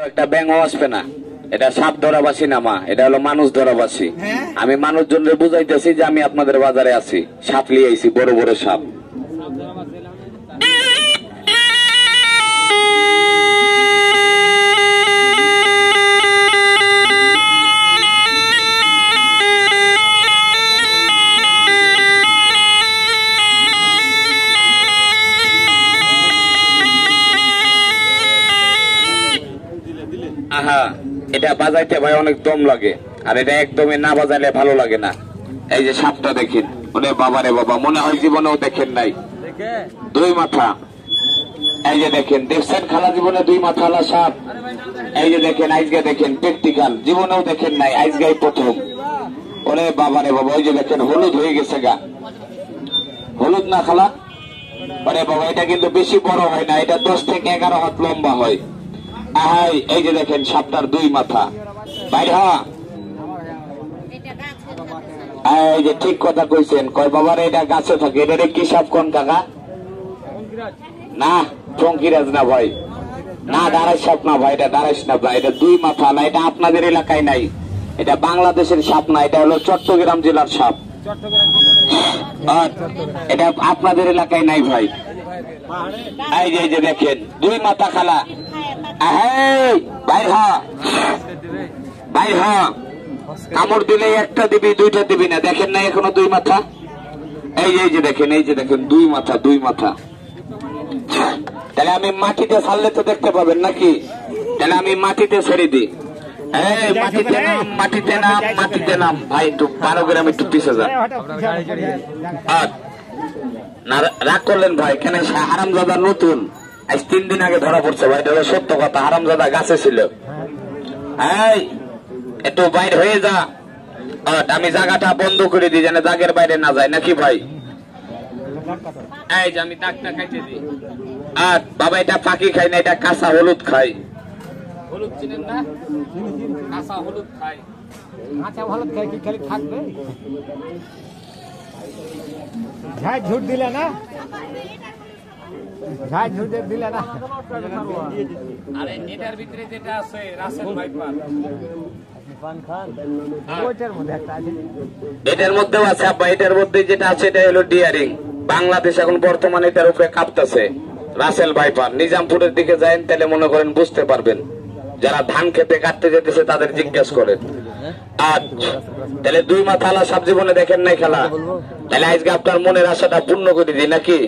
একটা ব্যাঙও আসবে না, এটা সাপ ধরাবাসী না মা, এটা হলো মানুষ ধরাবাসী। আমি মানুষজনদের বুঝাইতেছি যে আমি আপনাদের বাজারে আছি, সাপ লিয়ে আইছি, বড় বড় সাপ। আহা, এটা বাজাইতে ভাই অনেক দম লাগে, আর এটা একদমই না বাজাইলে ভালো লাগে না। এই যে সাপটা দেখেন, ওরে বাবা রে বাবা, মনে হয় জীবনেও দেখেন নাই, দুই মাথা। এই যে দেখেন, দেখছেন খালা জীবনে দুই মাথা আলা সাপ? এই যে দেখেন, আজকে দেখেন প্র্যাকটিক্যাল, জীবনেও দেখেন নাই, আজকেই প্রথম। ওরে বাবা রে বাবা, ওই যে দেখেন হলুদ হয়ে গেছে গা, হলুদ না খালা? ওরে বাবা, এটা কিন্তু বেশি বড় হয় না, এটা 10 থেকে 11 হাত লম্বা হয়। আহাই, এই যে দেখেন সাপটার দুই মাথা। বাইরে হা, এই যে ঠিক কথা কইছেন, কয় বাবার এটা গাছে থাকে। এটা কি সাপ কোন কাকা? না চঙ্কিরাজ না ভাই, না দাঁড়াই সাপ না ভাই, এটা দাঁড়াইস না ভাই, এটা দুই মাথা না, এটা আপনাদের এলাকায় নাই, এটা বাংলাদেশের সাপ না, এটা হলো চট্টগ্রাম জেলার সাপ। এটা আপনাদের এলাকায় নাই ভাই। এই যে দেখেন দুই মাথা খালা। বাইর হ, কামড় দিলে একটা দিবি, দুইটা দিবি না, দেখেন না এখনো দুই মাথা। এই যে দেখেন, এই যে দেখেন দুই মাথা, দুই মাথা। তাহলে আমি মাটিতে ছাড়লে তো দেখতে পাবেন নাকি? তাহলে আমি মাটিতে ছেড়ে দিই। মাটিতে নাম, মাটিতে নাম, মাটিতে নাম। ভাই একটু 12 গ্রাম একটু পিছে যান। না রাগ করলেন ভাই, কেন? হারামজাদা নতুন, আজ 3 দিন আগে ধরা পড়ছে ভাই, এটা হলো সত্য কথা। হারামজাদা গাছে ছিল। এই একটু বাইরে হয়ে যা, আমি জায়গাটা বন্ধ করে দিই যেন দাগের বাইরে না যায়, নাকি ভাই? এই যে আমি দাগটা খাইতে দিই। আর বাবা, এটা পাখি খাই না, এটা কাঁচা হলুদ খাই। হলুদ চিনেন না? কাঁচা হলুদ খাই। কাঁচা হলুদ খাই কি খালি থাকবে? ঝাই ঝুট দিলে না, ঝাই ঝুট দিলে না। আরে এটার ভিতরে যেটা আছে রাসেল ভাইপার, এটার মধ্যেও আছে আব্বা। এটার মধ্যে যেটা আছে এটা হলো ডিয়ারিং। বাংলাদেশ এখন বর্তমানে এটার উপরে কাঁপতেছে, রাসেল ভাইপার। নিজামপুরের দিকে যান, তাহলে মনে করেন বুঝতে পারবেন। যারা ধান খেতে কাটতে যেতেছে তাদের জিজ্ঞেস করেন। তাহলে দুই মাথা আলা সাপ জীবনে দেখেন নাই খেলা? তাহলে আজকে আপনার মনের আশাটা পূর্ণ করে দিই নাকি?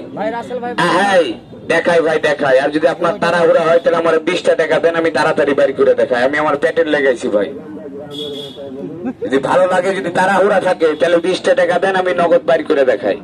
দেখাই ভাই, দেখাই। আর যদি আপনার তাড়াহুড়া হয় তাহলে আমার 20টা টাকা দেন, আমি তাড়াতাড়ি বাড়ি করে দেখাই। আমি আমার পেটের লেগাইছি ভাই, যদি ভালো লাগে, যদি তাড়াহুড়া থাকে তাহলে 20টা টাকা দেন, আমি নগদ বাড়ি করে দেখাই।